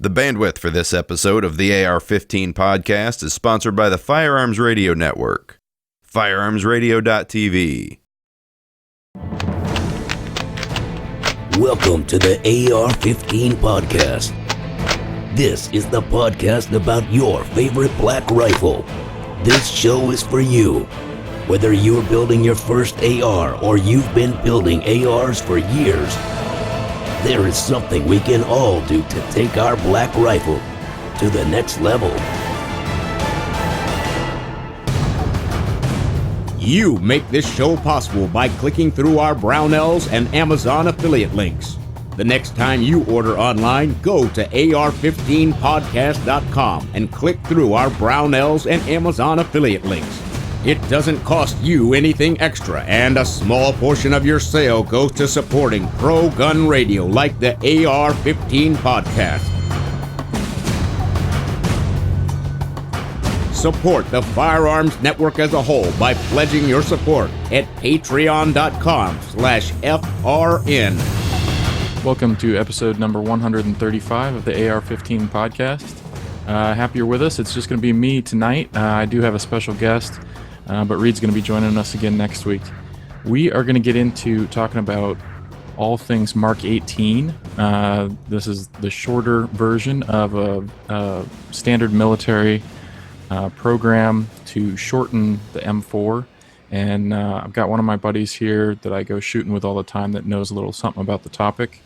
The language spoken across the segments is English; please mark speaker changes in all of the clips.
Speaker 1: The bandwidth for this episode of the AR-15 podcast is sponsored by the Firearms Radio Network. Firearmsradio.tv.
Speaker 2: Welcome to the AR-15 podcast. This is the podcast about your favorite black rifle. This show is for you. Whether you're building your first AR or you've been building ARs for years, there is something we can all do to take our black rifle to the next level.
Speaker 3: You make this show possible by clicking through our Brownells and Amazon affiliate links. The next time you order online, go to ar15podcast.com and click through our Brownells and Amazon affiliate links. It doesn't cost you anything extra, and a small portion of your sale goes to supporting pro-gun radio like the AR-15 podcast. Support the Firearms Network as a whole by pledging your support at patreon.com/FRN.
Speaker 4: Welcome to episode number 135 of the AR-15 podcast. Happy you're with us. It's just going to be me tonight. I do have a special guest. But Reed's going to be joining us again next week. We are going to get into talking about all things Mk18. This is the shorter version of a standard military program to shorten the M4. And I've got one of my buddies here that I go shooting with all the time that knows a little something about the topic.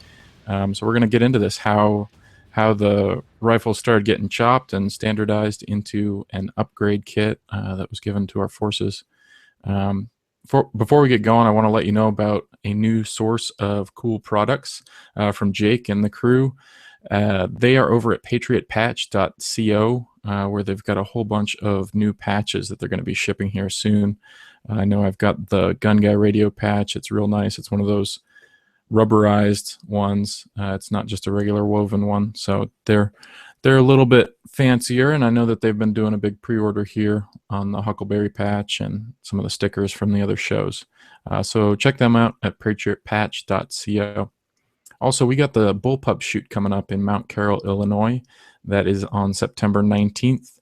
Speaker 4: So we're going to get into this, how the rifle started getting chopped and standardized into an upgrade kit that was given to our forces. Before we get going, I want to let you know about a new source of cool products from Jake and the crew. They are over at patriotpatch.co, where they've got a whole bunch of new patches that they're going to be shipping here soon. I know I've got the Gun Guy radio patch. It's real nice. It's one of those rubberized ones. It's not just a regular woven one, so they're a little bit fancier, and I know that they've been doing a big pre-order here on the Huckleberry patch and some of the stickers from the other shows. So check them out at patriotpatch.co. Also, we got the Bullpup shoot coming up in Mount Carroll, Illinois. That is on September 19th.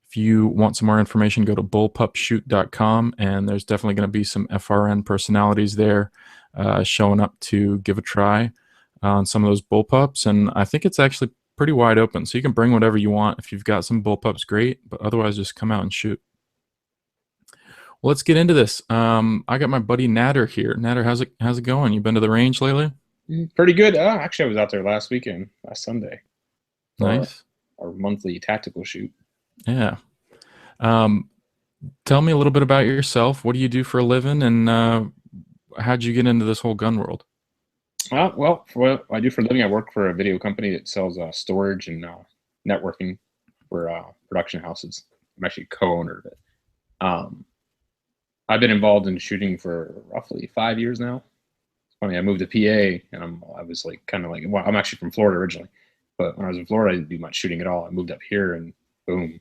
Speaker 4: If you want some more information, go to bullpupshoot.com, and there's definitely going to be some FRN personalities there showing up to give a try on some of those bullpups, and I think it's actually pretty wide open, so you can bring whatever you want. If you've got some bullpups, great, but otherwise just come out and shoot. Well, let's get into this. I got my buddy Natter here. Natter, how's it going? You been to the range lately?
Speaker 5: Pretty good. Actually, I was out there last Sunday.
Speaker 4: Nice.
Speaker 5: Our monthly tactical shoot.
Speaker 4: Yeah. Tell me a little bit about yourself. What do you do for a living, and how'd you get into this whole gun world?
Speaker 5: Well, for what I do for a living, I work for a video company that sells storage and networking for production houses. I'm actually co-owner of it. I've been involved in shooting for roughly 5 years now. It's funny, I moved to PA, and I was well, I'm actually from Florida originally, but when I was in Florida, I didn't do much shooting at all. I moved up here, and boom,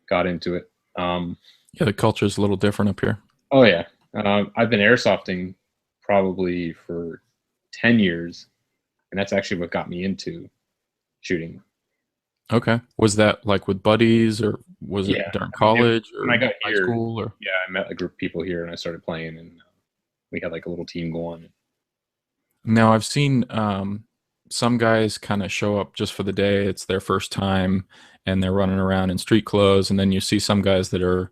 Speaker 5: got into it.
Speaker 4: Yeah, the culture is a little different up here.
Speaker 5: Oh yeah, I've been airsofting probably for 10 years, and that's actually what got me into shooting.
Speaker 4: Okay. Was that like with buddies, or was it during college or
Speaker 5: when I got
Speaker 4: high
Speaker 5: here,
Speaker 4: school? Or?
Speaker 5: Yeah, I met a group of people here, and I started playing, and we had like a little team going.
Speaker 4: Now, I've seen some guys kind of show up just for the day. It's their first time, and they're running around in street clothes, and then you see some guys that are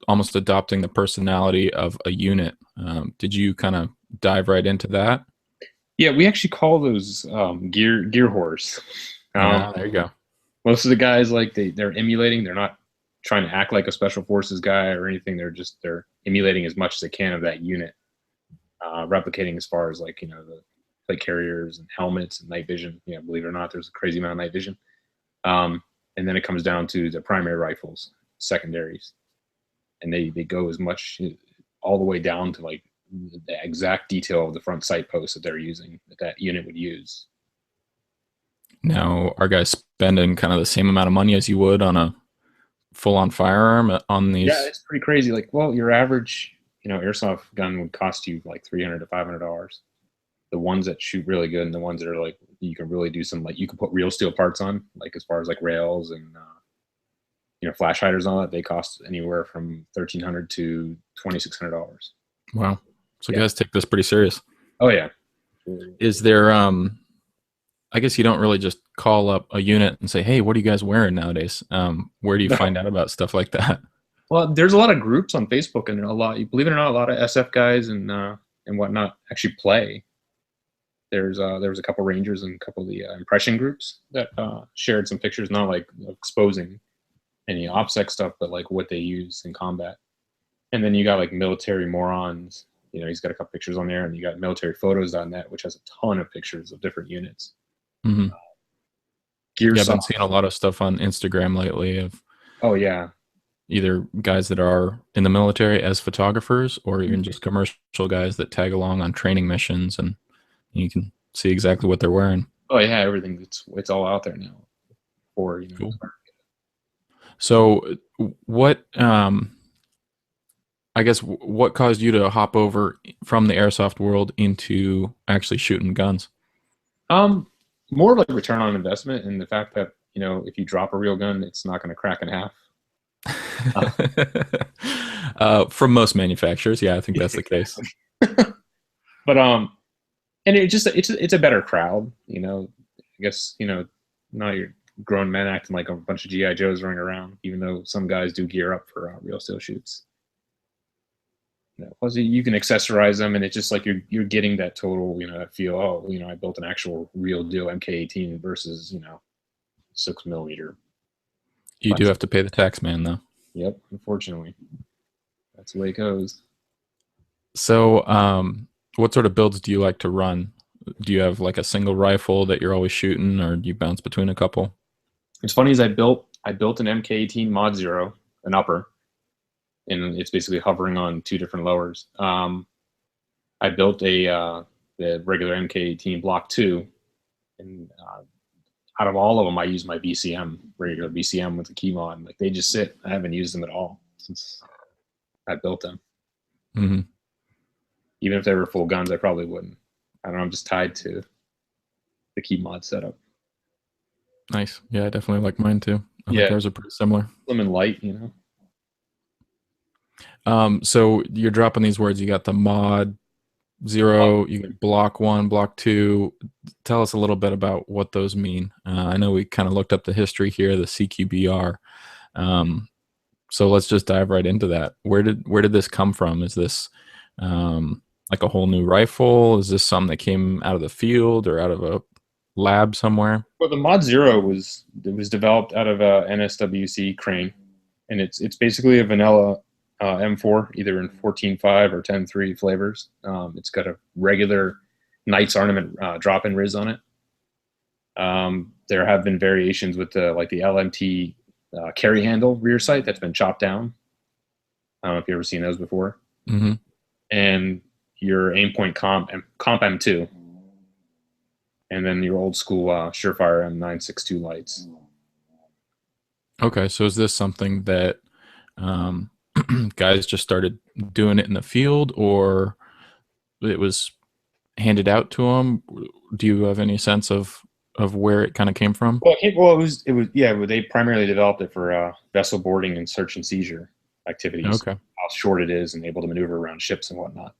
Speaker 4: almost adopting the personality of a unit. Did you kind of dive right into that?
Speaker 5: Yeah, we actually call those gear whores.
Speaker 4: There you go.
Speaker 5: Most of the guys, like they're emulating. They're not trying to act like a special forces guy or anything. They're emulating as much as they can of that unit, replicating as far as the plate carriers and helmets and night vision. Yeah, believe it or not, there's a crazy amount of night vision. And then it comes down to the primary rifles, secondaries, and they go as much all the way down to like the exact detail of the front sight post that they're using, that unit would use.
Speaker 4: Now, are guys spending kind of the same amount of money as you would on a full-on firearm on these?
Speaker 5: Yeah, it's pretty crazy. Like, well, your average, airsoft gun would cost you like $300 to $500. the ones that shoot really good and the ones that are like you can really do some like you can put real steel parts on, like as far as like rails and flash hiders and all that, they cost anywhere from $1,300 to $2,600.
Speaker 4: Wow. So
Speaker 5: Yeah.
Speaker 4: guys take this pretty serious.
Speaker 5: Oh yeah.
Speaker 4: Is there I guess you don't really just call up a unit and say, "Hey, what are you guys wearing nowadays?" Where do you find out about stuff like that?
Speaker 5: Well, there's a lot of groups on Facebook, and believe it or not, a lot of SF guys and whatnot actually play. There was a couple Rangers and a couple of the impression groups that shared some pictures, not like exposing any OPSEC stuff, but like what they use in combat. And then you got like Military Morons. He's got a couple pictures on there, and you got militaryphotos.net, which has a ton of pictures of different units.
Speaker 4: Mm-hmm.
Speaker 5: Gear.
Speaker 4: Yeah, I've been seeing a lot of stuff on Instagram lately of either guys that are in the military as photographers or even just commercial guys that tag along on training missions, and you can see exactly what they're wearing.
Speaker 5: Oh yeah, everything. It's all out there now.
Speaker 4: Cool. So what I guess what caused you to hop over from the airsoft world into actually shooting guns?
Speaker 5: More like return on investment, and the fact that if you drop a real gun, it's not going to crack in half.
Speaker 4: From most manufacturers, yeah, I think that's the case.
Speaker 5: But and it's a better crowd. I guess not your grown men acting like a bunch of GI Joes running around, even though some guys do gear up for real steel shoots. Plus you can accessorize them, and it's just like you're getting that total that feel. Oh, I built an actual real deal Mk18 versus 6mm.
Speaker 4: You do have to pay the tax man though.
Speaker 5: Yep, unfortunately, that's the way it goes.
Speaker 4: So, what sort of builds do you like to run? Do you have like a single rifle that you're always shooting, or do you bounce between a couple?
Speaker 5: It's funny is I built an Mk18 Mod 0, an upper. And it's basically hovering on two different lowers. I built the regular Mk18 Block 2, and out of all of them, I use my regular BCM with the key mod. Like they just sit. I haven't used them at all since I built them.
Speaker 4: Mm-hmm.
Speaker 5: Even if they were full guns, I probably wouldn't. I don't know. I'm just tied to the key mod setup.
Speaker 4: Nice. Yeah, I definitely like mine too. I think ours are pretty similar.
Speaker 5: Slim and light,
Speaker 4: So you're dropping these words. You got the Mod 0, you got Block 1, Block 2. Tell us a little bit about what those mean. I know we kind of looked up the history here, the CQBR. So let's just dive right into that. Where did this come from? Is this like a whole new rifle? Is this something that came out of the field or out of a lab somewhere?
Speaker 5: Well, the Mod 0 was developed out of a NSWC crane, and it's basically a vanilla M4, either in 14.5 or 10.3 flavors. It's got a regular Knights Ornament drop-in riz on it. There have been variations with the LMT carry handle rear sight that's been chopped down. I don't know if you've ever seen those before.
Speaker 4: Mm-hmm.
Speaker 5: And your Aimpoint Comp M2, and then your old school Surefire M962 lights.
Speaker 4: Okay, so is this something that guys just started doing it in the field, or it was handed out to them? Do you have any sense of where it kind of came from?
Speaker 5: Well, it was they primarily developed it for vessel boarding and search and seizure activities.
Speaker 4: Okay.
Speaker 5: How short it is and able to maneuver around ships and whatnot.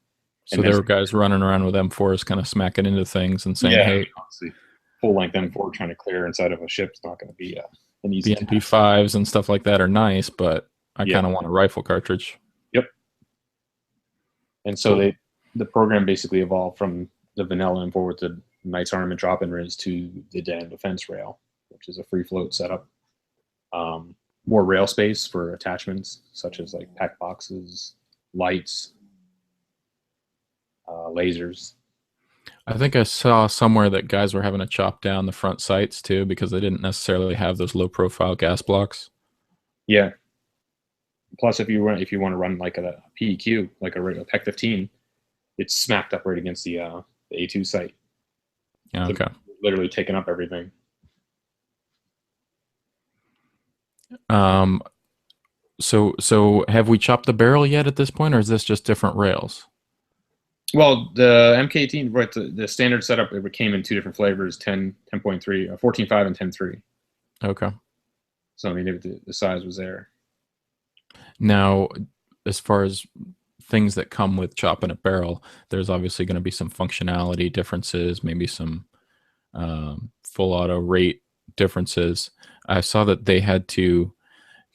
Speaker 4: So there were guys running around with M4s kind of smacking into things and saying, hey,
Speaker 5: honestly, full length M4 trying to clear inside of a ship's not going to be an easy
Speaker 4: the MP5s and stuff like that are nice, but I kind of want a rifle cartridge.
Speaker 5: Yep. And so the program basically evolved from the vanilla M4 with the Knights Ornament drop-in riz to the Den Defense rail, which is a free float setup. More rail space for attachments such as like pack boxes, lights, lasers.
Speaker 4: I think I saw somewhere that guys were having to chop down the front sights too because they didn't necessarily have those low-profile gas blocks.
Speaker 5: Yeah. Plus, if you want to run like a PEQ, like a regular PEC 15, it's smacked up right against the A2 sight.
Speaker 4: Yeah, okay.
Speaker 5: So literally taking up everything.
Speaker 4: So have we chopped the barrel yet at this point, or is this just different rails?
Speaker 5: Well, the Mk18, right, the standard setup, it came in 2 different flavors, 10, 10.3, 14.5, and 10.3.
Speaker 4: Okay.
Speaker 5: So, I mean, the size was there.
Speaker 4: Now, as far as things that come with chopping a barrel, there's obviously going to be some functionality differences, maybe some full auto rate differences. I saw that they had to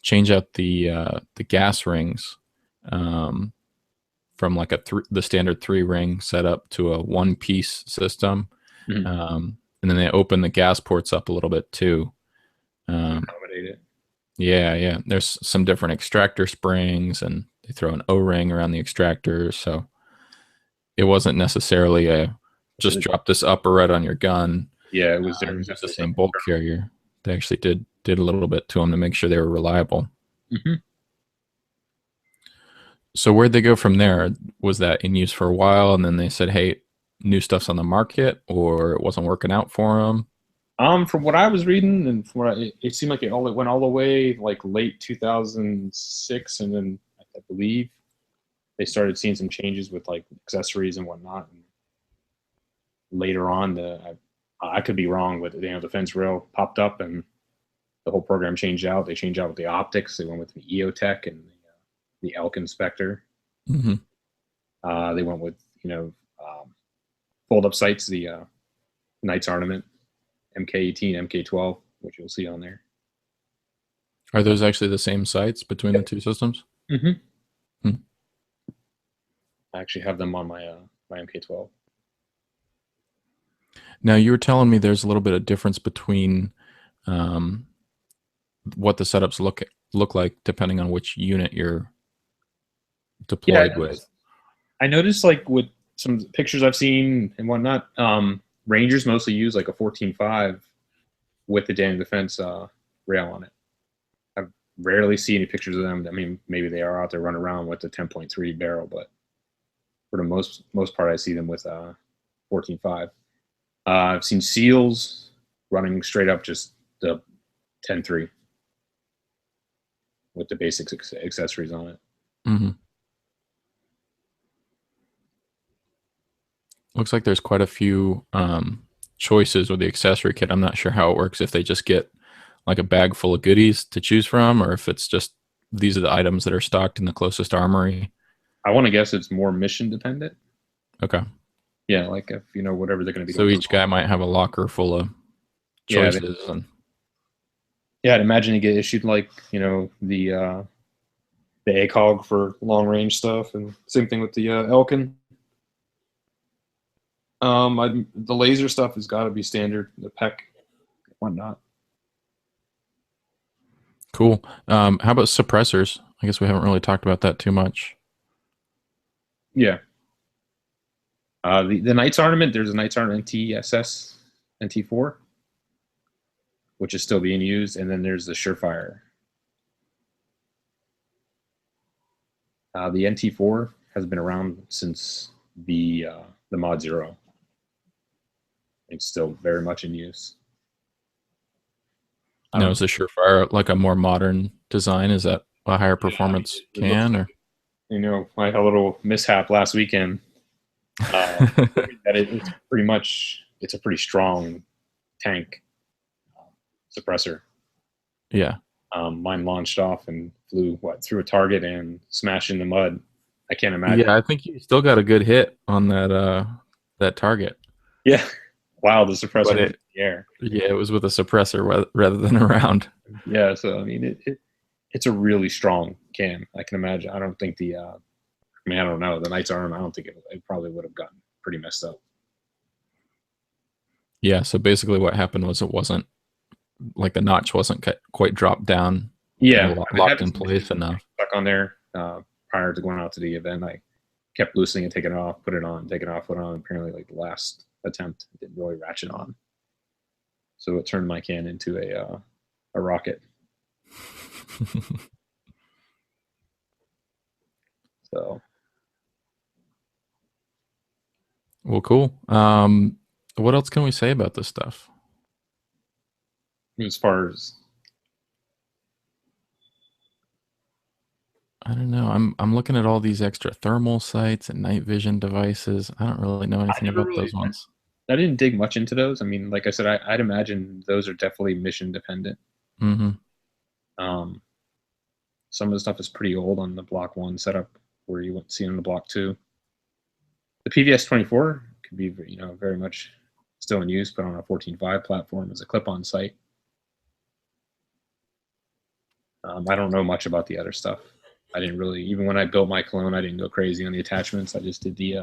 Speaker 4: change out the gas rings from like the standard 3-ring setup to a 1-piece system,
Speaker 5: Mhm.
Speaker 4: and then they opened the gas ports up a little bit too.
Speaker 5: Accommodate it.
Speaker 4: Yeah. There's some different extractor springs, and they throw an O-ring around the extractor, so it wasn't necessarily a just drop this upper right on your gun.
Speaker 5: Yeah, it was there.
Speaker 4: Use the same bolt carrier. They actually did a little bit to them to make sure they were reliable.
Speaker 5: Mm-hmm.
Speaker 4: So where'd they go from there? Was that in use for a while, and then they said, "Hey, new stuff's on the market," or it wasn't working out for them?
Speaker 5: From what I was reading, and from what it seemed like it went all the way like late 2006, and then I believe they started seeing some changes with like accessories and whatnot. And later on, I could be wrong, but the fence rail popped up and the whole program changed out. They changed out with the optics. They went with the EOTech and the Elk Inspector.
Speaker 4: Mm-hmm.
Speaker 5: They went with fold up sights, the Knight's Ornament, Mk18, Mk12, which you'll see on there.
Speaker 4: Are those actually the same sights between the two systems?
Speaker 5: Mm-hmm. I actually have them on my Mk12.
Speaker 4: Now, you were telling me there's a little bit of difference between what the setups look like depending on which unit you're deployed with.
Speaker 5: I noticed, like, with some pictures I've seen and whatnot, Rangers mostly use like a 14.5 with the Daniel Defense rail on it. I rarely see any pictures of them. I mean, maybe they are out there running around with the 10.3 barrel, but for the most part, I see them with 14.5. I've seen SEALs running straight up just the 10.3 with the basic accessories on it.
Speaker 4: Mm-hmm. Looks like there's quite a few choices with the accessory kit. I'm not sure how it works, if they just get like a bag full of goodies to choose from, or if it's just these are the items that are stocked in the closest armory.
Speaker 5: I want to guess it's more mission dependent.
Speaker 4: Okay.
Speaker 5: Yeah, like if whatever they're going to be.
Speaker 4: So each guy might have a locker full of choices.
Speaker 5: I'd imagine you get issued like the ACOG for long range stuff, and same thing with the Elkin. The laser stuff has got to be standard. The PEC, whatnot.
Speaker 4: Cool. How about suppressors? I guess we haven't really talked about that too much.
Speaker 5: Yeah. The Knight's Ornament, there's a Knight's Ornament NTSS, NT4, which is still being used, and then there's the Surefire. The NT4 has been around since the Mod 0. It's still very much in use.
Speaker 4: Now, is the Surefire like a more modern design? Is that a higher performance can? Or
Speaker 5: I had a little mishap last weekend. That it's pretty much, it's a pretty strong tank suppressor.
Speaker 4: Yeah.
Speaker 5: Mine launched off and flew through a target and smashed in the mud. I can't imagine.
Speaker 4: Yeah, I think you still got a good hit on that target.
Speaker 5: Yeah. Wow, the suppressor was in the air.
Speaker 4: Yeah, it was with a suppressor rather than a round.
Speaker 5: Yeah, so I mean, it's a really strong can. I can imagine. I don't think I don't know. The Knight's Arm, I don't think it probably would have gotten pretty messed up.
Speaker 4: Yeah, so basically what happened was it wasn't, like the notch wasn't quite dropped down.
Speaker 5: Yeah.
Speaker 4: Locked in place enough.
Speaker 5: Stuck on there prior to going out to the event. I kept loosening it, taking it off, put it on, take it off, put it on. Apparently, like the last attempt, it didn't really ratchet on. So it turned my can into a rocket. So.
Speaker 4: Well, cool. What else can we say about this stuff?
Speaker 5: As far as
Speaker 4: I don't know. I'm looking at all these extra thermal sights and night vision devices. I don't really know anything
Speaker 5: never
Speaker 4: about
Speaker 5: really,
Speaker 4: those ones.
Speaker 5: I didn't dig much into those. I mean, like I said, I'd imagine those are definitely mission dependent.
Speaker 4: Mm-hmm.
Speaker 5: Some of the stuff is pretty old on the Block 1 setup, where you wouldn't see it on the Block 2. The PVS-24 could be, very much still in use, but on a 14.5 platform as a clip-on sight. I don't know much about the other stuff. I didn't really, even when I built my clone, I didn't go crazy on the attachments. I just did the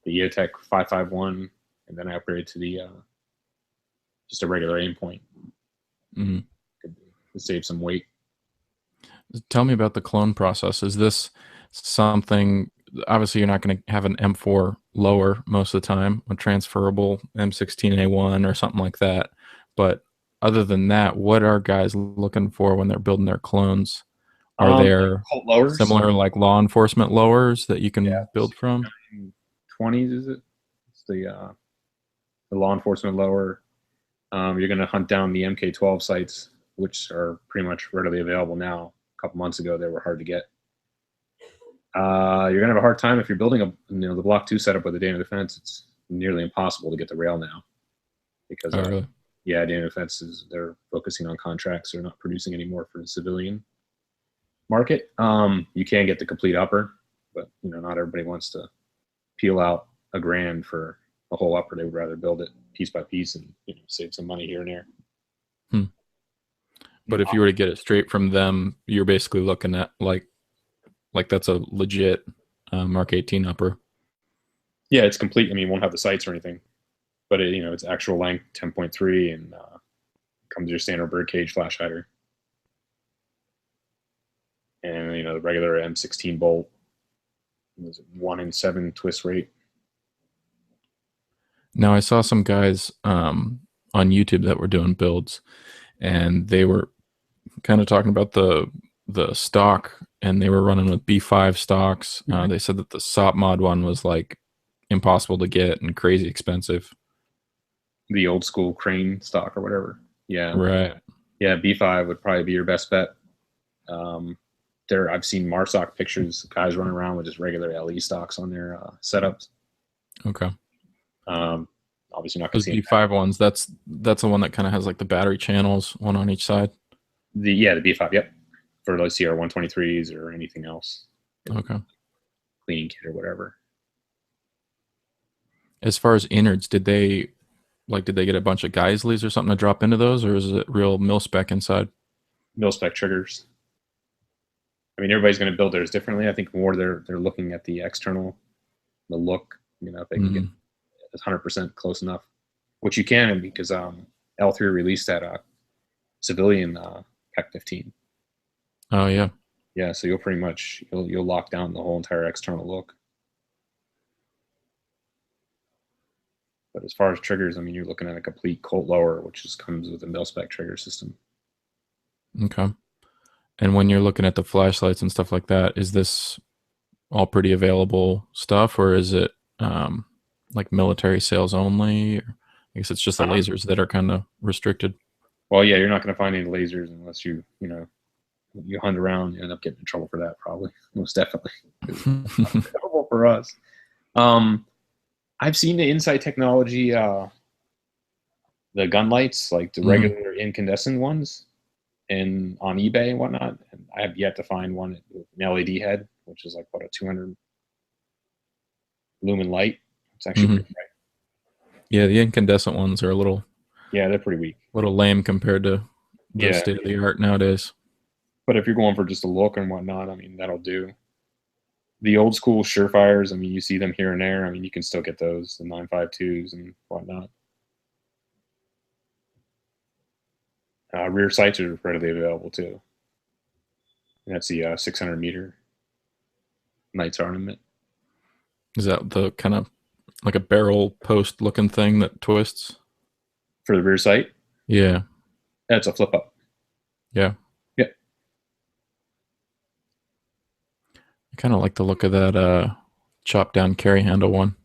Speaker 5: EOTech 551, and then I upgraded to the just a regular aim point.
Speaker 4: Mm-hmm.
Speaker 5: To save some weight.
Speaker 4: Tell me about the clone process. Is this something? Obviously, you're not going to have an M4 lower most of the time, a transferable M16A1 or something like that. But other than that, what are guys looking for when they're building their clones? Are there
Speaker 5: Colt lowers,
Speaker 4: similar like law enforcement lowers that you can build from?
Speaker 5: 20s, is it? It's the law enforcement lower. You're going to hunt down the Mk18 sites, which are pretty much readily available now. A couple months ago, they were hard to get. You're going to have a hard time if you're building the Block 2 setup with the Dana Defense. It's nearly impossible to get the rail now because
Speaker 4: really?
Speaker 5: Dana Defense they're focusing on contracts. They're not producing anymore for the civilian market. You can get the complete upper, but not everybody wants to peel out $1,000 for a whole upper. They would rather build it piece by piece and save some money here and there.
Speaker 4: But if you were to get it straight from them, you're basically looking at like that's a legit Mark 18 upper.
Speaker 5: Yeah, it's complete. I mean, it won't have the sights or anything, but it's actual length 10.3 and comes with your standard birdcage flash hider. And the regular M16 bolt was 1 in 7 twist rate.
Speaker 4: Now I saw some guys on YouTube that were doing builds, and they were kind of talking about the stock, and they were running with B5 stocks. They said that the SOPMOD one was like impossible to get and crazy expensive.
Speaker 5: The old school crane stock or whatever. Yeah.
Speaker 4: Right.
Speaker 5: Yeah, B5 would probably be your best bet. I've seen MARSOC pictures, guys running around with just regular LE stocks on their setups.
Speaker 4: Okay.
Speaker 5: Obviously not going to
Speaker 4: Those
Speaker 5: see
Speaker 4: B5 ones. That's the one that kind of has like the battery channels, one on each side.
Speaker 5: the B5. Yep, for like CR123s or anything else.
Speaker 4: Okay.
Speaker 5: Cleaning kit or whatever.
Speaker 4: As far as innards, did they get a bunch of Geisleys or something to drop into those, or is it real mil spec inside?
Speaker 5: Mil spec triggers. I mean, everybody's going to build theirs differently. I think more they're looking at the external, the look. If they can get 100% close enough, which you can, because L3 released that civilian Pac 15.
Speaker 4: Oh yeah.
Speaker 5: Yeah, so you'll pretty much you'll lock down the whole entire external look. But as far as triggers, I mean, you're looking at a complete Colt lower, which just comes with a mil-spec trigger system.
Speaker 4: Okay. And when you're looking at the flashlights and stuff like that, is this all pretty available stuff, or is it like military sales only? Or I guess it's just the lasers that are kind of restricted.
Speaker 5: Well, yeah, you're not going to find any lasers unless you hunt around. You end up getting in trouble for that, probably. Most definitely. It's terrible for us. I've seen the Insight technology, the gun lights, like the regular incandescent ones, and on eBay and whatnot. And I have yet to find one with an LED head, which is like a 200 lumen light. It's actually pretty bright.
Speaker 4: Yeah, the incandescent ones are a little.
Speaker 5: Yeah, they're pretty weak.
Speaker 4: A little lame compared to the state of the art nowadays.
Speaker 5: But if you're going for just a look and whatnot, I mean, that'll do. The old school Surefires, I mean, you see them here and there. I mean, you can still get those, the 952s and whatnot. Rear sights are readily available too. And that's the 600 meter Knights Ornament.
Speaker 4: Is that the kind of like a barrel post looking thing that twists?
Speaker 5: For the rear sight?
Speaker 4: Yeah.
Speaker 5: That's a flip up.
Speaker 4: Yeah.
Speaker 5: Yeah.
Speaker 4: I kind of like the look of that chop down carry handle one.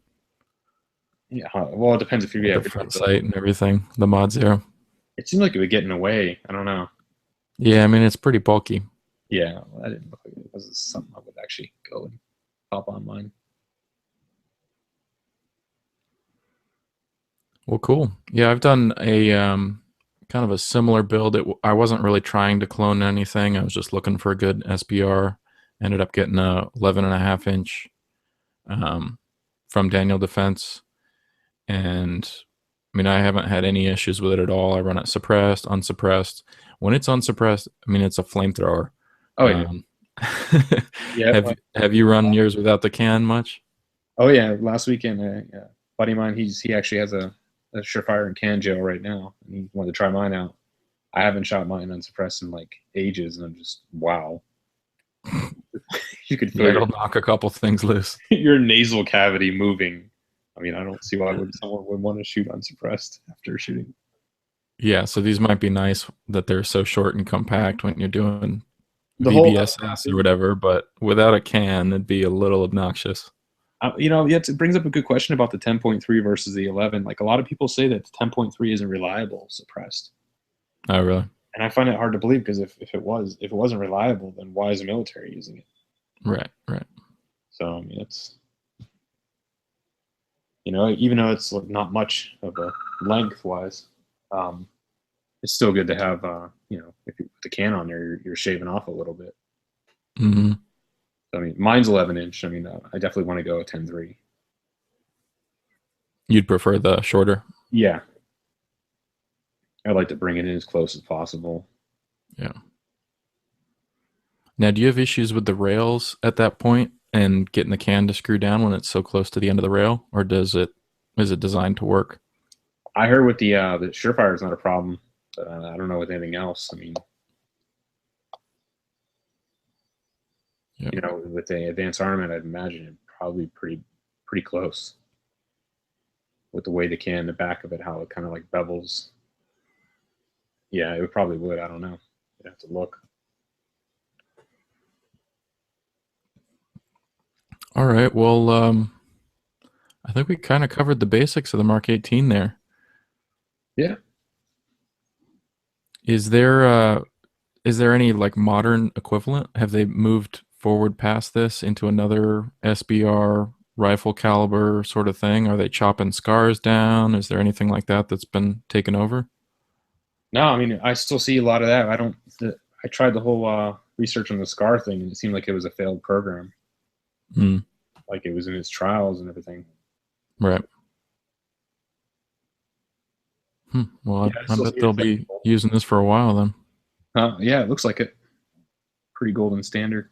Speaker 5: Yeah. Well, it depends if you're
Speaker 4: the front sight and everything. The Mod Zero.
Speaker 5: It seemed like it would get in the way. I don't know.
Speaker 4: Yeah, I mean it's pretty bulky.
Speaker 5: Yeah, I didn't look like it. this is something I would actually go and hop on mine.
Speaker 4: Well, cool. Yeah, I've done a kind of a similar build. I wasn't really trying to clone anything. I was just looking for a good SBR. Ended up getting a 11.5-inch from Daniel Defense, and I mean, I haven't had any issues with it at all. I run it suppressed, unsuppressed. When it's unsuppressed, I mean, it's a flamethrower.
Speaker 5: Oh yeah, yeah.
Speaker 4: Have you run yours without the can much?
Speaker 5: Oh yeah, last weekend, a buddy of mine, he actually has a Surefire and can jail right now, and he wanted to try mine out. I haven't shot mine unsuppressed in like ages, and I'm just wow. You could feel
Speaker 4: it'll knock a couple things loose.
Speaker 5: Your nasal cavity moving. I mean, I don't see why someone would want to shoot unsuppressed after shooting.
Speaker 4: Yeah, so these might be nice that they're so short and compact when you're doing
Speaker 5: The
Speaker 4: VBSS or whatever, but without a can, it'd be a little obnoxious.
Speaker 5: It brings up a good question about the 10.3 versus the 11. Like a lot of people say that the 10.3 isn't reliable suppressed.
Speaker 4: Oh, really?
Speaker 5: And I find it hard to believe because if it wasn't reliable, then why is the military using it?
Speaker 4: Right.
Speaker 5: So I mean, it's even though it's not much of a lengthwise, it's still good to have. If you put the can on there, you're shaving off a little bit.
Speaker 4: Mm-hmm.
Speaker 5: I mean, mine's 11-inch. I mean, I definitely want to go a 10.3.
Speaker 4: You'd prefer the shorter?
Speaker 5: Yeah. I'd like to bring it in as close as possible.
Speaker 4: Yeah. Now, do you have issues with the rails at that point and getting the can to screw down when it's so close to the end of the rail, or is it designed to work?
Speaker 5: I heard with the Surefire is not a problem, but I don't know with anything else. I mean, with the advanced armament, I'd imagine it probably pretty close. With the way the back of it, how it kind of like bevels. Yeah, it probably would. I don't know. You'd have to look.
Speaker 4: All right. Well, I think we kind of covered the basics of the Mark 18 there.
Speaker 5: Yeah.
Speaker 4: Is there any like modern equivalent? Have they moved forward past this into another SBR rifle caliber sort of thing? Are they chopping scars down? Is there anything like that that's been taken over?
Speaker 5: No, I mean, I still see a lot of that. I tried the whole research on the SCAR thing, and it seemed like it was a failed program.
Speaker 4: Mm.
Speaker 5: Like it was in its trials and everything.
Speaker 4: Right. Well, I bet they'll be using this for a while then.
Speaker 5: Yeah, it looks like it. Pretty golden standard.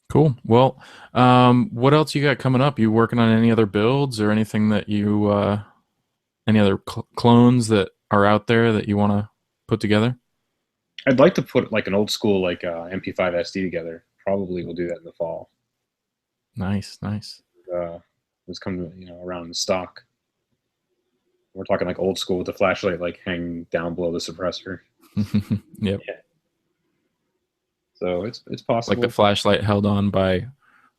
Speaker 4: Cool. Well, what else you got coming up? You working on any other builds or anything that you, any other clones that are out there that you want to put together?
Speaker 5: I'd like to put like an old school like MP5 SD together. Probably we'll do that in the fall.
Speaker 4: Nice.
Speaker 5: It's coming around in stock. We're talking like old school with the flashlight like hanging down below the suppressor.
Speaker 4: Yep.
Speaker 5: Yeah. So it's possible.
Speaker 4: Like the flashlight held on by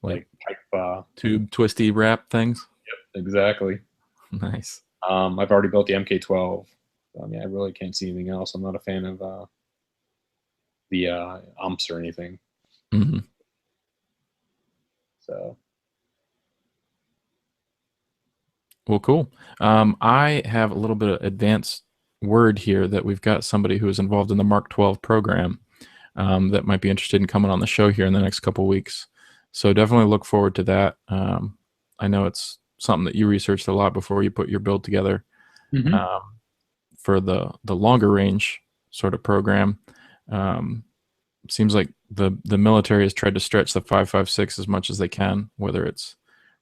Speaker 4: like
Speaker 5: pipe
Speaker 4: tube twisty wrap things.
Speaker 5: Yep, exactly.
Speaker 4: Nice.
Speaker 5: I've already built the Mk18. I mean, I really can't see anything else. I'm not a fan of the umps or anything.
Speaker 4: Mm-hmm.
Speaker 5: So.
Speaker 4: Well, cool. I have a little bit of advanced word here that we've got somebody who is involved in the Mark 12 program that might be interested in coming on the show here in the next couple weeks. So definitely look forward to that. I know it's something that you researched a lot before you put your build together for the longer range sort of program. Seems like the military has tried to stretch the 5.56 as much as they can, whether it's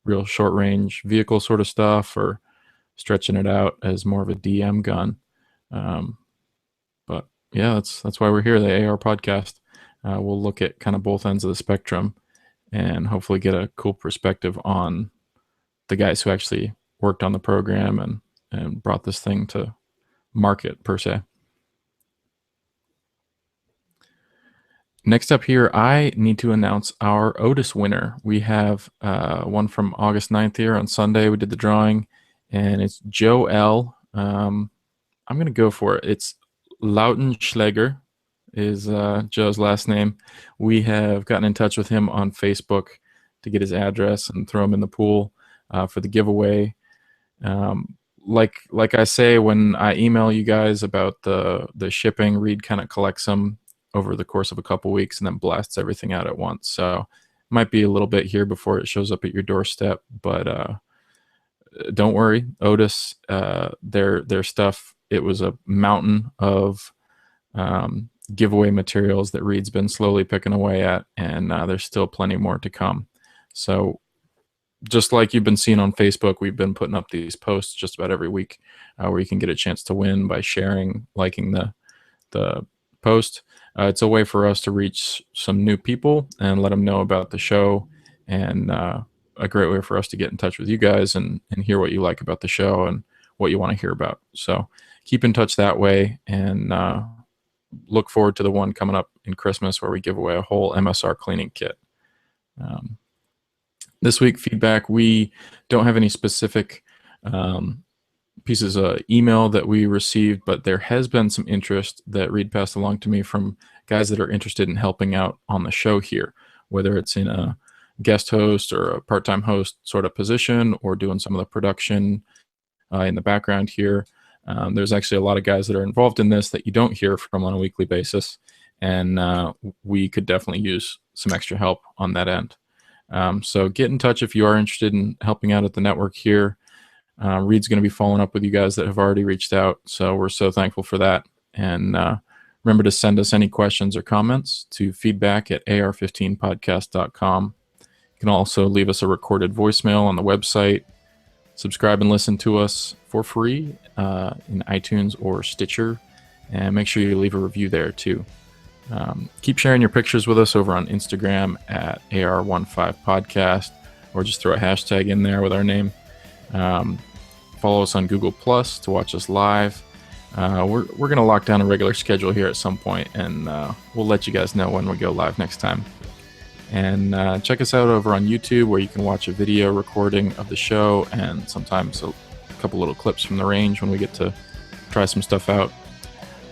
Speaker 4: real short range vehicle sort of stuff or stretching it out as more of a DM gun. But yeah, that's why we're here, the AR podcast. We'll look at kind of both ends of the spectrum and hopefully get a cool perspective on the guys who actually worked on the program and brought this thing to market per se. Next up here, I need to announce our Otis winner. We have one from August 9th here on Sunday. We did the drawing, and it's Joe L. I'm going to go for it. It's Lautenschläger, is Joe's last name. We have gotten in touch with him on Facebook to get his address and throw him in the pool for the giveaway. Like I say, when I email you guys about the shipping, Reed kind of collects them over the course of a couple weeks and then blasts everything out at once. So it might be a little bit here before it shows up at your doorstep, but don't worry, Otis, their stuff, it was a mountain of giveaway materials that Reed's been slowly picking away at, and there's still plenty more to come. So just like you've been seeing on Facebook, we've been putting up these posts just about every week where you can get a chance to win by sharing, liking the post. It's a way for us to reach some new people and let them know about the show, and a great way for us to get in touch with you guys and hear what you like about the show and what you want to hear about. So keep in touch that way, and look forward to the one coming up in Christmas where we give away a whole MSR cleaning kit. This week, feedback, we don't have any specific pieces of email that we received, but there has been some interest that Reed passed along to me from guys that are interested in helping out on the show here, whether it's in a guest host or a part-time host sort of position or doing some of the production in the background here. There's actually a lot of guys that are involved in this that you don't hear from on a weekly basis, and we could definitely use some extra help on that end. So get in touch if you are interested in helping out at the network here. Reed's going to be following up with you guys that have already reached out, so we're so thankful for that. And remember to send us any questions or comments to feedback@ar15podcast.com. You can also leave us a recorded voicemail on the website. Subscribe and listen to us for free in iTunes or Stitcher, and make sure you leave a review there too. Keep sharing your pictures with us over on Instagram at AR15podcast, or just throw a hashtag in there with our name. Follow us on Google Plus to watch us live. We're going to lock down a regular schedule here at some point, and we'll let you guys know when we go live next time. And check us out over on YouTube, where you can watch a video recording of the show and sometimes a couple little clips from the range when we get to try some stuff out.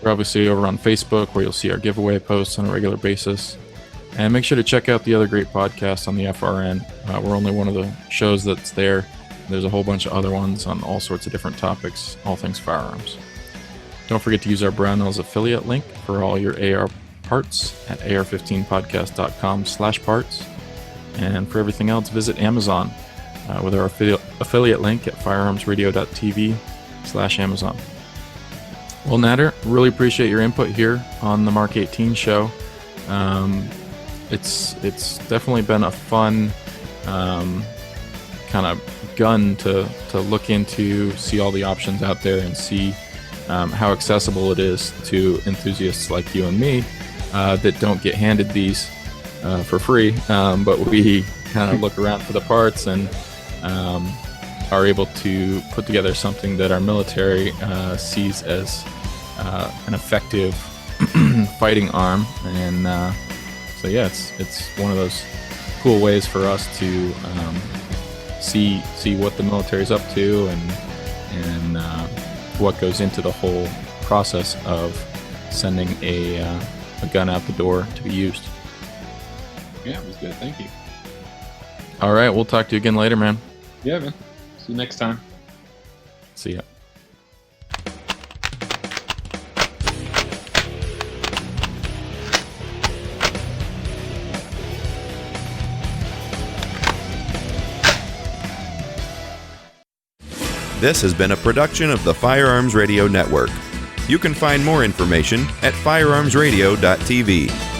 Speaker 4: We're obviously over on Facebook, where you'll see our giveaway posts on a regular basis. And make sure to check out the other great podcasts on the FRN. We're only one of the shows that's there. There's a whole bunch of other ones on all sorts of different topics, all things firearms. Don't forget to use our Brownells affiliate link for all your AR parts at ar15podcast.com/parts. And for everything else, visit Amazon with our affiliate link at firearmsradio.tv/Amazon. Well, Natter, really appreciate your input here on the Mk18 show. It's definitely been a fun kind of gun to look into, see all the options out there, and see how accessible it is to enthusiasts like you and me that don't get handed these for free, but we kind of look around for the parts and are able to put together something that our military sees as an effective fighting arm. And so yeah, it's one of those cool ways for us to see what the military's up to and what goes into the whole process of sending a gun out the door to be used.
Speaker 5: Yeah, it was good. Thank you.
Speaker 4: All right, we'll talk to you again later, man.
Speaker 5: Yeah, man. See you next time.
Speaker 4: See ya.
Speaker 1: This has been a production of the Firearms Radio Network. You can find more information at firearmsradio.tv.